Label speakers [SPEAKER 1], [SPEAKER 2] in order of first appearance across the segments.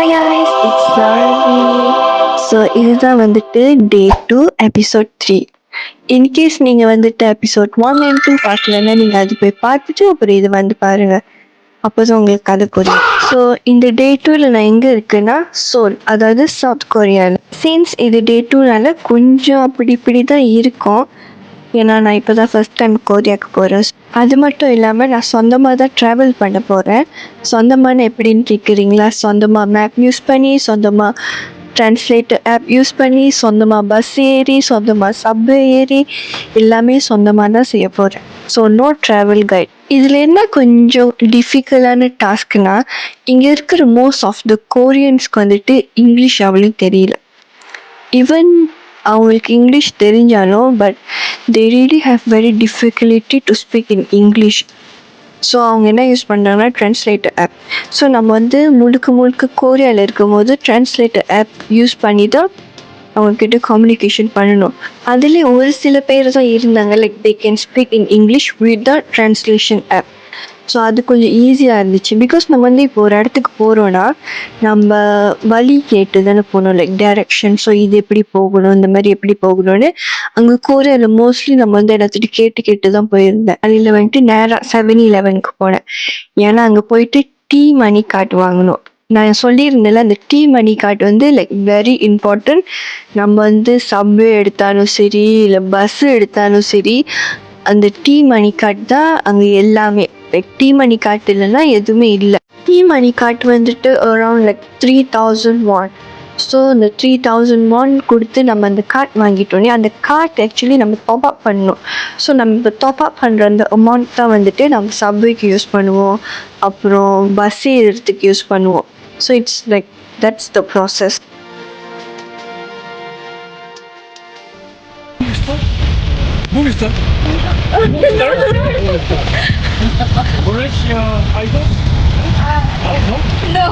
[SPEAKER 1] Hi guys, it's Sarvi. So இதுதான் வந்துட்டு டே 2 episode 3. In case நீங்கள் வந்துட்டு எபிசோட் 1 and 2 பார்க்கலன்னா நீங்கள் அது போய் பார்த்துட்டு அப்புறம் இது வந்து பாருங்கள். அப்போ தான் உங்களுக்கு கதை புரியும். ஸோ இந்த டே 2ல் நான் எங்கே இருக்குன்னா சோல், அதாவது சவுத் கொரியாவில். சின்ஸ் இது டே 2னால கொஞ்சம் அப்படி இப்படி தான் இருக்கும். ஏன்னா நான் இப்போ தான் ஃபஸ்ட் டைம் கொரியாவுக்கு போகிறேன். அது மட்டும் இல்லாமல் நான் சொந்தமாக தான் ட்ராவல் பண்ண போகிறேன். சொந்தமான எப்படின்னு கேட்குறீங்களா? சொந்தமாக மேப் யூஸ் பண்ணி, சொந்தமாக ட்ரான்ஸ்லேட்டர் ஆப் யூஸ் பண்ணி, சொந்தமாக பஸ் ஏறி, சொந்தமாக சப்வே ஏறி, எல்லாமே சொந்தமாக தான் செய்ய போகிறேன். So no travel guide. இதில் என்ன கொஞ்சம் டிஃபிகல்ட்டான டாஸ்க்னால், இங்கே இருக்கிற மோஸ்ட் ஆஃப் த கொரியன்ஸ்க்கு வந்துட்டு இங்கிலீஷ் அவ்வளோ தெரியல. ஈவன் அவங்களுக்கு இங்கிலீஷ் தெரிஞ்சாலும் but they really have very difficulty to speak in English. So அவங்க என்ன யூஸ் பண்ணுறாங்கன்னா ட்ரான்ஸ்லேட்டர் ஆப். ஸோ நம்ம வந்து முழுக்க கொரியாவில் இருக்கும்போது ட்ரான்ஸ்லேட்டர் ஆப் யூஸ் பண்ணி தான் அவங்கக்கிட்ட கம்யூனிகேஷன் பண்ணணும். அதுலேயே ஒரு சில பேர் தான் இருந்தாங்க, like they can speak in English with the translation app. So அது கொஞ்சம் ஈஸியாக இருந்துச்சு. பிகாஸ் நம்ம வந்து இப்போ ஒரு இடத்துக்கு போகிறோன்னா நம்ம வழி கேட்டு தானே போகணும், லைக் டைரக்ஷன். ஸோ இது எப்படி போகணும், இந்த மாதிரி எப்படி போகணும்னு அங்கே கொரியாவில் மோஸ்ட்லி நம்ம வந்து இடத்துட்டு கேட்டு தான் போயிருந்தேன். அதில் வந்துட்டு நேராக 7-Elevenக்கு போனேன். ஏன்னா அங்கே போயிட்டு டீ மணி கார்டு வாங்கணும். நான் சொல்லியிருந்தேன்ல, அந்த டீ மணி கார்டு வந்து லைக் வெரி இம்பார்ட்டன்ட். நம்ம வந்து சப்வே எடுத்தாலும் சரி, இல்லை பஸ்ஸு எடுத்தாலும் சரி, அந்த டீ மணி கார்டு தான் அங்கே எல்லாமே. லைக் டீ மணி கார்டு இல்லைன்னா எதுவுமே இல்லை. டீ மணி கார்டு வந்துட்டு அரௌண்ட் லைக் 3000 வான். ஸோ இந்த 3000 வான் கொடுத்து நம்ம அந்த கார்டு வாங்கிட்டோன்னே அந்த கார்டு ஆக்சுவலி நம்ம டாப் அப் பண்ணணும். ஸோ நம்ம இப்போ டாப் அப் பண்ணுற அந்த அமௌண்ட் தான் வந்துட்டு நம்ம சப்வேக்கு யூஸ் பண்ணுவோம், அப்புறம் பஸ் ஏறுறதுக்கு யூஸ் பண்ணுவோம். So it's like that's the process.
[SPEAKER 2] Movie star? Malaysia Idol?
[SPEAKER 1] No.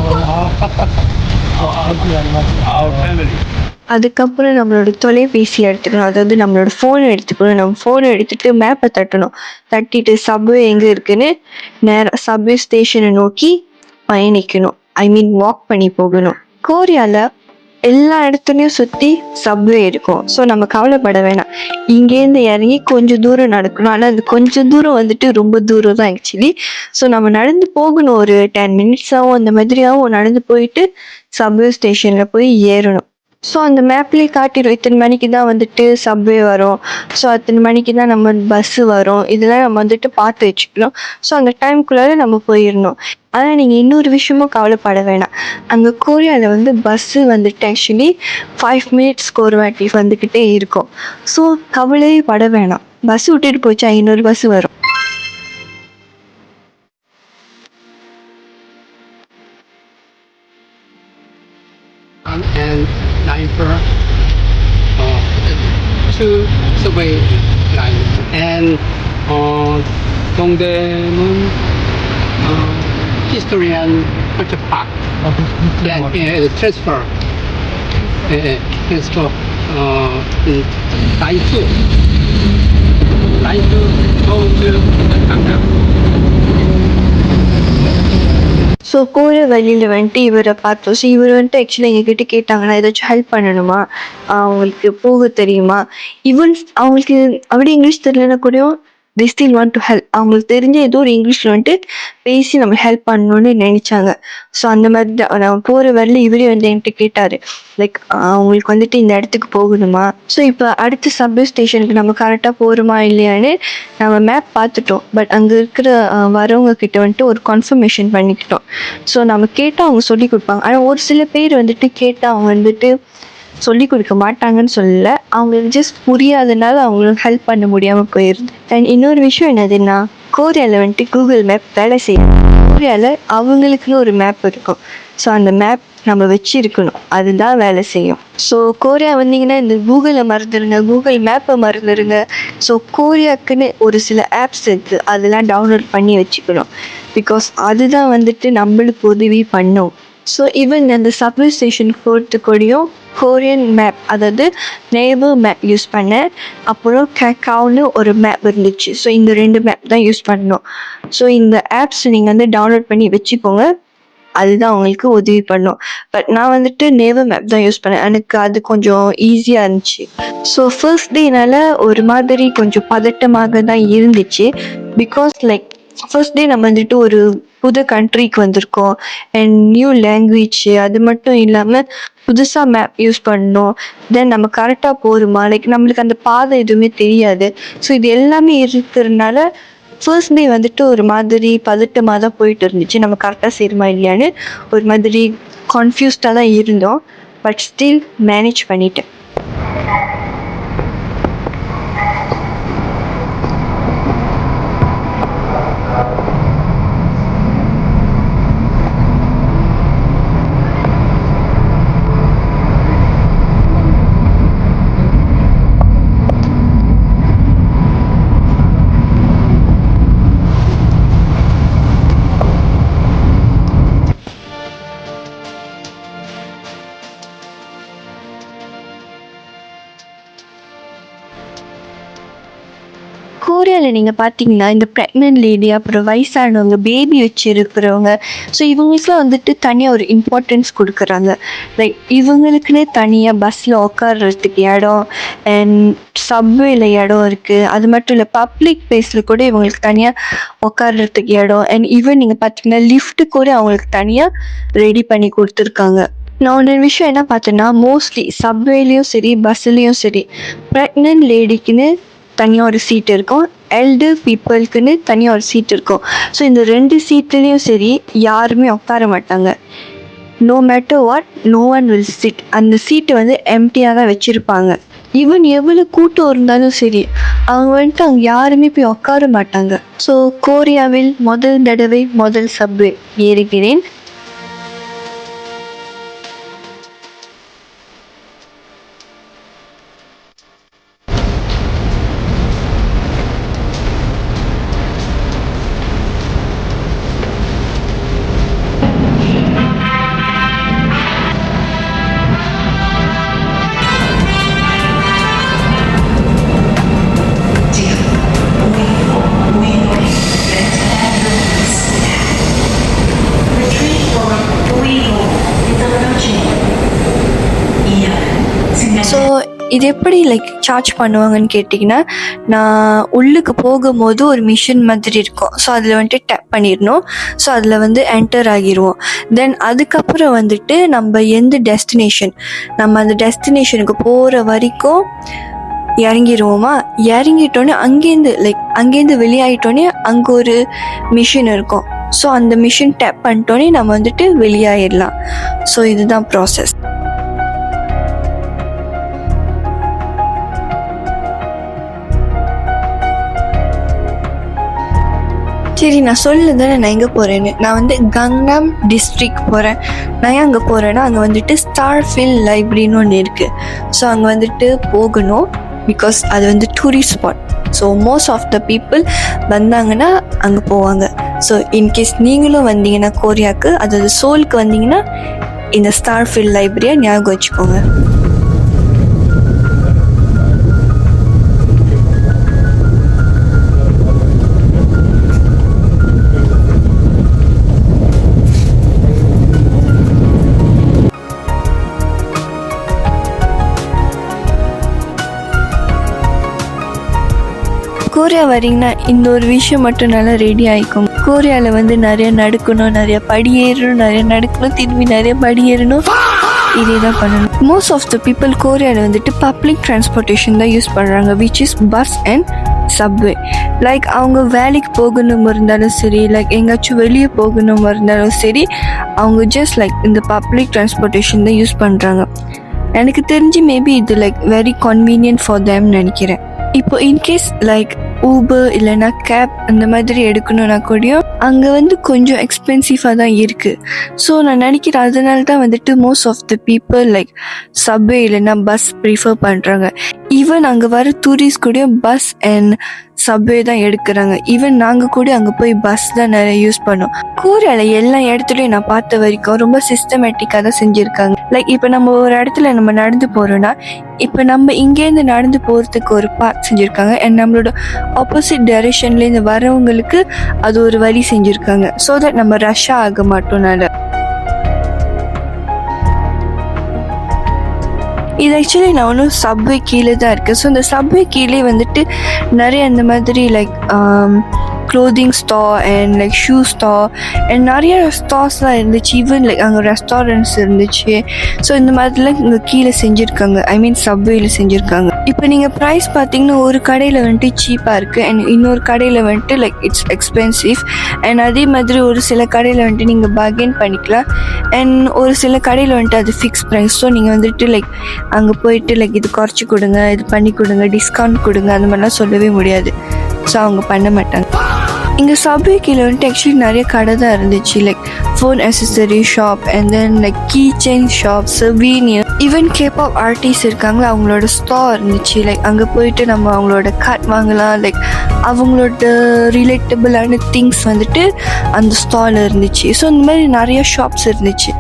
[SPEAKER 2] Our family.
[SPEAKER 1] அதுக்கப்புறம் நம்மளோட தொலைபேசி எடுத்துக்கணும், அதாவது நம்மளோட ஃபோனை எடுத்துக்கணும். நம்ம ஃபோனை எடுத்துகிட்டு மேப்பை தட்டிட்டு சப்வே எங்கே இருக்குன்னு நேராக சப்வே ஸ்டேஷனை நோக்கி பயணிக்கணும். ஐ மீன் வாக் பண்ணி போகணும். கொரியாவில் எல்லா இடத்துலையும் சுற்றி சப்வே இருக்கும். ஸோ நம்ம கவலைப்பட வேணாம். இங்கேருந்து இறங்கி கொஞ்சம் தூரம் நடக்கணும். ஆனால் அது கொஞ்சம் தூரம் வந்துட்டு ரொம்ப தூரம் தான் ஆக்சுவலி. ஸோ நம்ம நடந்து போகணும், ஒரு 10 மினிட்ஸாகவும் அந்த மாதிரியாகவும் நடந்து போயிட்டு சப்வே ஸ்டேஷனில் போய் ஏறணும். ஸோ அந்த மேப்லேயே காட்டிடும் இத்தனை மணிக்கு தான் வந்துட்டு சப்வே வரும், ஸோ அத்தனை மணிக்கு தான் நம்ம பஸ்ஸு வரும். இதெல்லாம் நம்ம வந்துட்டு பார்த்து வச்சுக்கணும். ஸோ அந்த டைமுக்குள்ளார நம்ம போயிடணும். ஆனால் நீங்கள் இன்னொரு விஷயமும் கவலைப்பட வேணாம். அங்கே கொரியாவில் வந்து பஸ்ஸு வந்துட்டு ஆக்சுவலி 5 மினிட்ஸ்க்கு ஒரு வாட்டி வந்துக்கிட்டே இருக்கும். ஸோ கவலையே பட வேணாம். பஸ்ஸு விட்டுட்டு போச்சா இன்னொரு பஸ்ஸு வரும்.
[SPEAKER 3] And 9 per 2 subway line. And Dongdaemun History and Culture Park. And transfer. Transfer. Line 2. Line 2 go to Gangnam.
[SPEAKER 1] So போகிற வழியில் வந்துட்டு இவரை பார்த்தோம். ஸோ இவர் வந்துட்டு ஆக்சுவலி எங்ககிட்ட கேட்டாங்கன்னா ஏதாச்சும் ஹெல்ப் பண்ணணுமா, அவங்களுக்கு போக தெரியுமா. ஈவன் அவங்களுக்கு அப்படி இங்கிலீஷ் தெரியலன்னா கூட they still want to help. அவங்களுக்கு தெரிஞ்ச ஏதோ ஒரு இங்கிலீஷில் வந்துட்டு பேசி நம்ம ஹெல்ப் பண்ணணுன்னு நினச்சாங்க. ஸோ அந்த மாதிரி தான் நம்ம போகிற வரையில் இவரே வந்து என்கிட்ட கேட்டார், லைக் அவங்களுக்கு வந்துட்டு இந்த இடத்துக்கு போகணுமா. ஸோ இப்போ அடுத்த சப்வே ஸ்டேஷனுக்கு நம்ம கரெக்டாக போகிறோமா இல்லையான்னு நம்ம மேப் பார்த்துட்டோம். பட் அங்கே இருக்கிற வரவங்க கிட்ட வந்துட்டு ஒரு கன்ஃபர்மேஷன் பண்ணிக்கிட்டோம். ஸோ நம்ம கேட்டால் அவங்க சொல்லி கொடுப்பாங்க. ஆனால் ஒரு சில பேர் வந்துட்டு கேட்டால் அவங்க வந்துட்டு சொல்லி கொடுக்க மாட்டாங்கன்னு சொல்லலை, அவங்களுக்கு ஜஸ்ட் புரியாதனால அவங்களுக்கு ஹெல்ப் பண்ண முடியாமல் போயிடுது. அண்ட் இன்னொரு விஷயம் என்னதுன்னா, கொரியாவில் வந்துட்டு கூகுள் மேப் வேலை செய்யும். கொரியாவில் அவங்களுக்குன்னு ஒரு மேப் இருக்கும். ஸோ அந்த மேப் நம்ம வச்சுருக்கணும், அதுதான் வேலை செய்யும். ஸோ கொரியா வந்தீங்கன்னா இந்த கூகுளை மறந்துடுங்க, கூகுள் மேப்பை மறந்துடுங்க. ஸோ கொரியாவுக்குன்னு ஒரு சில ஆப்ஸ் இருக்குது, அதெல்லாம் டவுன்லோட் பண்ணி வச்சுக்கணும். பிகாஸ் அதுதான் வந்துட்டு நம்மளுக்கு உதவி பண்ணும். ஸோ ஈவன் அந்த சப்வே ஸ்டேஷனுக்கு போகிறதுக்கூடையும் கொரியன் மேப், அதாவது நேபர் மேப் யூஸ் பண்ணேன். அப்புறம் கேக்காவ்னு ஒரு மேப் இருந்துச்சு. ஸோ இந்த 2 மேப் தான் யூஸ் பண்ணணும். ஸோ இந்த ஆப்ஸ் நீங்கள் வந்து டவுன்லோட் பண்ணி வச்சுக்கோங்க. அதுதான் அவங்களுக்கு உதவி பண்ணும். பட் நான் வந்துட்டு நேவர் மேப் தான் யூஸ் பண்ணேன். எனக்கு அது கொஞ்சம் ஈஸியாக இருந்துச்சு. ஸோ ஃபர்ஸ்ட் டேனால ஒரு மாதிரி கொஞ்சம் பதட்டமாக தான் இருந்துச்சு. பிகாஸ் லைக் ஃபர்ஸ்ட் டே நம்ம வந்துட்டு ஒரு புது கண்ட்ரிக்கு வந்திருக்கோம் அண்ட் நியூ லாங்குவேஜ். அது மட்டும் இல்லாமல் புதுசாக மேப் யூஸ் பண்ணணும். தென் நம்ம கரெக்டாக போகிறோமா, லைக் நம்மளுக்கு அந்த பாதை எதுவுமே தெரியாது. ஸோ இது எல்லாமே இருக்கிறதுனால ஃபர்ஸ்ட் டே வந்துட்டு ஒரு மாதிரி பதட்டமாக தான் போயிட்டு இருந்துச்சு. நம்ம கரெக்டாக செய்கிறோமா இல்லையான்னு ஒரு மாதிரி கன்ஃபியூஸ்டாக தான் இருந்தோம். பட் ஸ்டில் மேனேஜ் பண்ணிட்டேன். கொரியாவில் நீங்கள் பார்த்தீங்கன்னா இந்த ப்ரெக்னென்ட் லேடி, அப்புறம் வயசானவங்க, பேபி வச்சுருக்கிறவங்க, ஸோ இவங்களுக்குலாம் வந்துட்டு தனியாக ஒரு இம்பார்ட்டன்ஸ் கொடுக்குறாங்க. லைக் இவங்களுக்குன்னே தனியாக பஸ்ஸில் உட்கார்றதுக்கு இடம் அண்ட் சப்வேல இடம் இருக்குது. அது மட்டும் இல்லை, பப்ளிக் பிளேஸில் கூட இவங்களுக்கு தனியாக உட்கார்றதுக்கு இடம் அண்ட் ஈவன் நீங்கள் பார்த்தீங்கன்னா லிஃப்ட்டு கூட அவங்களுக்கு தனியாக ரெடி பண்ணி கொடுத்துருக்காங்க. நான் ஒரு விஷயம் என்ன பார்த்தேன்னா, மோஸ்ட்லி சப்வேலையும் சரி பஸ்ஸுலேயும் சரி ப்ரெக்னென்ட் லேடிக்குன்னு தனியாக ஒரு சீட் இருக்கும், எல்டர் பீப்புளுக்குன்னு தனியாக ஒரு சீட் இருக்கும். ஸோ இந்த 2 சீட்லேயும் சரி யாருமே உட்கார மாட்டாங்க. No matter what, no one will sit. அந்த சீட்டு வந்து எம்டியாக தான் வச்சுருப்பாங்க. ஈவன் எவ்வளோ கூட்டம் இருந்தாலும் சரி அவங்க வந்துட்டு அங்கே யாருமே போய் உட்கார மாட்டாங்க. ஸோ கொரியாவில் முதல் தடவை முதல் சப்வே ஏறுகிறேன். ஸோ இது எப்படி லைக் சார்ஜ் பண்ணுவாங்கன்னு கேட்டிங்கன்னா, நான் உள்ளுக்கு போகும்போது ஒரு மிஷின் மாதிரி இருக்கும். ஸோ அதில் வந்துட்டு டேப் பண்ணிடணும். ஸோ அதில் வந்து என்டர் ஆகிடுவோம். தென் அதுக்கப்புறம் வந்துட்டு நம்ம எந்த டெஸ்டினேஷன், நம்ம அந்த டெஸ்டினேஷனுக்கு போகிற வரைக்கும் இறங்கிடுவோமா. இறங்கிட்டோன்னே அங்கேருந்து வெளியாகிட்டோன்னே அங்கே ஒரு மிஷின் இருக்கும். ஸோ அந்த மிஷின் டேப் பண்ணிட்டோன்னே நம்ம வந்துட்டு வெளியாகிடலாம். ஸோ இதுதான் ப்ராசஸ். சரி, நான் சொல்லுதானே நான் எங்கே போகிறேன்னு. நான் வந்து கங்னம் டிஸ்ட்ரிக்ட் போகிறேன். நான் ஏன் அங்கே போகிறேன்னா, அங்கே வந்துட்டு ஸ்டார்ஃபீல்ட் லைப்ரரின்னு ஒன்று இருக்குது. ஸோ அங்கே வந்துட்டு போகணும். பிகாஸ் அது வந்து tourist spot. So most of the people வந்தாங்கன்னா அங்கே போவாங்க. ஸோ இன்கேஸ் நீங்களும் வந்தீங்கன்னா கொரியாவுக்கு, அதாவது சோலுக்கு வந்தீங்கன்னா இந்த ஸ்டார்ஃபீல்ட் லைப்ரரியை ஞாபகம் வச்சுக்கோங்க. கொரியா வரீங்கன்னா இந்த ஒரு விஷயம் மட்டும் நல்லா ரெடி ஆகிக்கும். கொரியாவில் வந்து நிறைய நடக்கணும், நிறைய படி ஏறணும், நிறைய நடக்கணும், திரும்பி நிறைய படி ஏறணும், இதே தான் பண்ணணும். மோஸ்ட் ஆஃப் த பீப்புள் கொரியாவில் வந்துட்டு பப்ளிக் டிரான்ஸ்போர்ட்டேஷன் தான் யூஸ் பண்ணுறாங்க, which is bus and subway. Like அவங்க வேலைக்கு போகணும் இருந்தாலும் சரி, லைக் எங்கேயாச்சும் வெளியே போகணும் இருந்தாலும் சரி, அவங்க ஜஸ்ட் லைக் இந்த பப்ளிக் டிரான்ஸ்போர்ட்டேஷன் தான் யூஸ் பண்ணுறாங்க. எனக்கு தெரிஞ்சு மேபி இது லைக் வெரி கன்வீனியன்ட் ஃபார் தேம்னு நினைக்கிறேன். இப்போ இன்கேஸ் லைக் ஊபர் இல்லைன்னா கேப் அந்த மாதிரி எடுக்கணும்னா கூட அங்கே வந்து கொஞ்சம் எக்ஸ்பென்சிவாக தான் இருக்குது. ஸோ நான் நினைக்கிறேன் அதனால தான் வந்துட்டு most of the people like subway இல்லைன்னா பஸ் ப்ரிஃபர் பண்ணுறாங்க. ஈவன் அங்கே வர டூரிஸ்ட் கூட பஸ் அண்ட் சப்வே தான் எடுக்கிறாங்க. ஈவன் நாங்கள் கூட அங்கே போய் பஸ் தான் நிறைய யூஸ் பண்ணோம். கொரியாவில் எல்லா இடத்துலையும் நான் பார்த்த வரைக்கும் ரொம்ப சிஸ்டமேட்டிக்காக தான் செஞ்சுருக்காங்க. லைக் இப்போ நம்ம ஒரு இடத்துல நம்ம நடந்து போகிறோன்னா, இப்போ நம்ம இங்கேருந்து நடந்து போகிறதுக்கு ஒரு பார்க் செஞ்சுருக்காங்க அண்ட் நம்மளோட ஆப்போசிட் டைரெக்ஷன்லேருந்து வரவங்களுக்கு அது ஒரு வழி செஞ்சுருக்காங்க. ஸோ தட் நம்ம ரஷ்ஷாக ஆக மாட்டோம்னால. இது ஆக்சுவலி நான் ஒன்றும் சப்வே கீழே தான் இருக்குது. ஸோ இந்த சப்வே கீழே வந்துட்டு நிறைய அந்த மாதிரி like clothing star and like shoe star and நிறைய ஸ்டார்ஸ்லாம் இருந்துச்சு. ஈவன் லைக் அங்கே ரெஸ்டாரண்ட்ஸ் இருந்துச்சு. ஸோ இந்த மாதிரிலாம் இங்கே கீழே செஞ்சுருக்காங்க, ஐ மீன் சப்வேயில் செஞ்சுருக்காங்க. இப்போ நீங்கள் ப்ரைஸ் பார்த்தீங்கன்னா ஒரு கடையில் வந்துட்டு சீப்பாக இருக்குது அண்ட் இன்னொரு கடையில் வந்துட்டு லைக் இட்ஸ் எக்ஸ்பென்சிவ். அண்ட் அதே மாதிரி ஒரு சில கடையில் வந்துட்டு நீங்கள் பார்கெயின் பண்ணிக்கலாம் அண்ட் ஒரு சில கடையில் வந்துட்டு அது ஃபிக்ஸ் ப்ரைஸ். ஸோ நீங்கள் வந்துட்டு லைக் அங்கே போயிட்டு லைக் இது குறைச்சி கொடுங்க, இது பண்ணி கொடுங்க, டிஸ்கவுண்ட் கொடுங்க அந்த மாதிரிலாம் சொல்லவே முடியாது. ஸோ அவங்க பண்ண மாட்டாங்க. இங்கே சப்வே கீழே வந்துட்டு ஆக்சுவலி நிறைய கடை தான் இருந்துச்சு. Like phone accessory shop and then like key chain shop, souvenir, even kebab artist இருக்காங்களா அவங்களோட ஸ்டார் இருந்துச்சு. லைக் அங்கே போயிட்டு நம்ம அவங்களோட கார்ட் வாங்கலாம். லைக் அவங்களோட ரிலேட்டபிளான திங்ஸ் வந்துட்டு அந்த ஸ்டாலில் இருந்துச்சு. ஸோ இந்த மாதிரி நிறைய ஷாப்ஸ் இருந்துச்சு.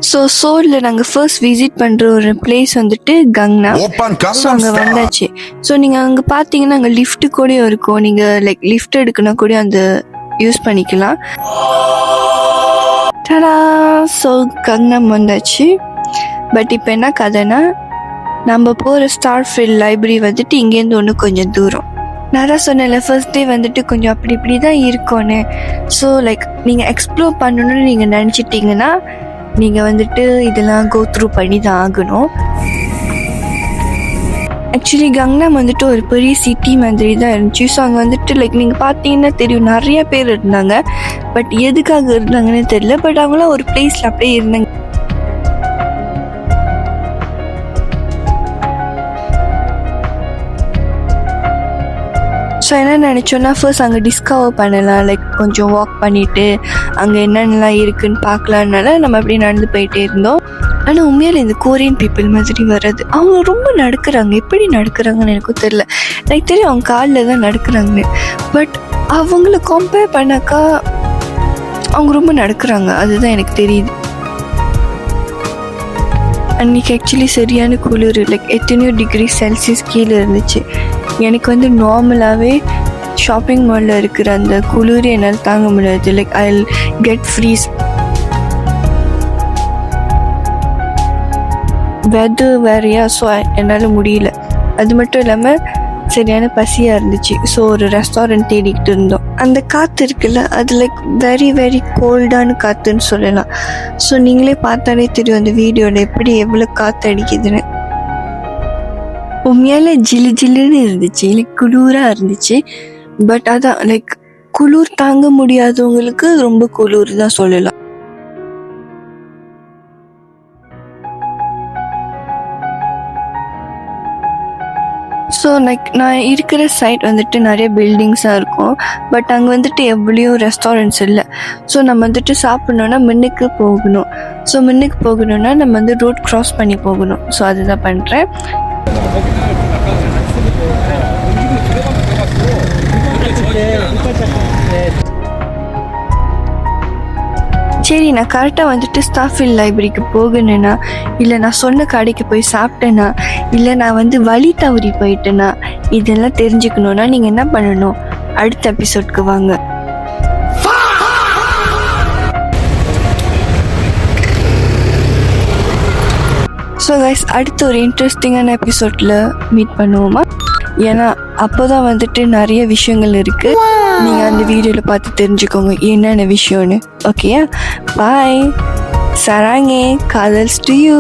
[SPEAKER 1] ஸோ சோலில் நாங்கள் ஃபர்ஸ்ட் விசிட் பண்ணுற ஒரு பிளேஸ் வந்துட்டு கங்னா. ஸோ அங்கே வந்தாச்சு. ஸோ நீங்கள் அங்கே பார்த்தீங்கன்னா அங்கே லிஃப்ட்டு கூட இருக்கும். நீங்கள் லைக் லிஃப்ட் எடுக்கணும் கூட அந்த யூஸ் பண்ணிக்கலாம். டடா! ஸோ கங்னம் வந்தாச்சு. பட் இப்போ என்ன கதைன்னா, நம்ம போகிற ஸ்டார்ஃபீல்ட் லைப்ரரி வந்துட்டு இங்கேருந்து ஒன்று கொஞ்சம் தூரம். நான் தான் சொன்னேன்ல ஃபர்ஸ்ட் டே வந்துட்டு கொஞ்சம் அப்படி இப்படி தான் இருக்கும்னு. ஸோ லைக் நீங்கள் எக்ஸ்ப்ளோர் பண்ணணும்னு நீங்கள் நினச்சிட்டிங்கன்னா நீங்கள் வந்துட்டு இதெல்லாம் கோ த்ரூ பண்ணி தான் ஆகணும். ஆக்சுவலி கங்னம் வந்துட்டு ஒரு பெரிய சிட்டி மாதிரி தான் இருந்துச்சு. ஸோ அங்கே வந்துட்டு லைக் நீங்கள் பார்த்தீங்கன்னா தெரியும் நிறைய பேர் இருந்தாங்க. பட் எதுக்காக இருந்தாங்கன்னு தெரியல. பட் அவங்களாம் ஒரு பிளேஸில் அப்படியே இருந்தாங்க. ஸோ என்ன நினச்சோன்னா ஃபர்ஸ்ட் அங்கே டிஸ்கவர் பண்ணலாம். லைக் கொஞ்சம் வாக் பண்ணிவிட்டு அங்கே என்னென்னலாம் இருக்குதுன்னு பார்க்கலான்னால நம்ம அப்படியே நடந்து போயிட்டே இருந்தோம். ஆனால் உண்மையில் இந்த கொரியன் பீப்புள் மாதிரி வர்றது அவங்க ரொம்ப நடக்கிறாங்க. எப்படி நடக்கிறாங்கன்னு எனக்கும் தெரில. எனக்கு தெரியும் அவங்க காலில் தான் நடக்கிறாங்கன்னு. பட் அவங்கள கம்பேர் பண்ணாக்கா அவங்க ரொம்ப நடக்கிறாங்க, அதுதான் எனக்கு தெரியுது. அன்றைக்கி ஆக்சுவலி சரியான குளிர். லைக் எத்தனையோ டிகிரி செல்சியஸ் கீழே இருந்துச்சு. எனக்கு வந்து நார்மலாகவே ஷாப்பிங் மாலில் இருக்கிற அந்த குளிர் என்னால் தாங்க முடியாது. Like I will get freeze. Weather வேறையா, ஸோ என்னால் முடியல. அது மட்டும் இல்லாமல் சரியான பசியாக இருந்துச்சு. ஸோ ஒரு ரெஸ்டாரண்ட் தேடிக்கிட்டு இருந்தோம். அந்த காற்று இருக்குல்ல, அது லைக் வெரி வெரி கோல்டான காற்றுன்னு சொல்லலாம். ஸோ நீங்களே பார்த்தாலே தெரியும் அந்த வீடியோவில் எப்படி எவ்வளோ காற்று அடிக்குதுன்னு. உண்மையால ஜில்லு ஜில்லுன்னு இருந்துச்சு, லைக் குளிராக இருந்துச்சு. பட் அதான் லைக் குளிர் தாங்க முடியாதவங்களுக்கு ரொம்ப குளிர் தான் சொல்லலாம். ஸோ லைக் நான் இருக்கிற சைட் வந்துட்டு நிறைய பில்டிங்ஸாக இருக்கும். பட் அங்கே வந்துட்டு எவ்வளோ ரெஸ்டாரண்ட்ஸ் இல்லை. ஸோ நம்ம வந்துட்டு சாப்பிட்ணுன்னா முன்னுக்கு போகணும். ஸோ முன்னுக்கு போகணுன்னா நம்ம வந்து ரோட் க்ராஸ் பண்ணி போகணும். ஸோ அதுதான் பண்ணுறேன். சரி, நான் கரெக்டாக வந்துட்டு ஸ்டார்ஃபீல்ட் லைப்ரரிக்கு போகணுன்னா, இல்லை நான் சொன்ன கடைக்கு போய் சாப்பிட்டேன்னா, இல்லை நான் வந்து வழி தவறி போயிட்டேன்னா, இதெல்லாம் தெரிஞ்சுக்கணுன்னா நீங்கள் என்ன பண்ணணும், அடுத்த எபிசோட்க்கு வாங்க. ஸோ கைஸ், அடுத்த ஒரு இன்ட்ரெஸ்டிங்கான எபிசோடில் மீட் பண்ணுவோமா? ஏன்னா அப்போ தான் வந்துட்டு நிறைய விஷயங்கள் இருக்குது. நீங்கள் அந்த வீடியோவில் பார்த்து தெரிஞ்சுக்கோங்க என்னென்ன விஷயம்னு. ஓகேயா? பாய். சராங்கே, காதல்ஸ் டு யூ.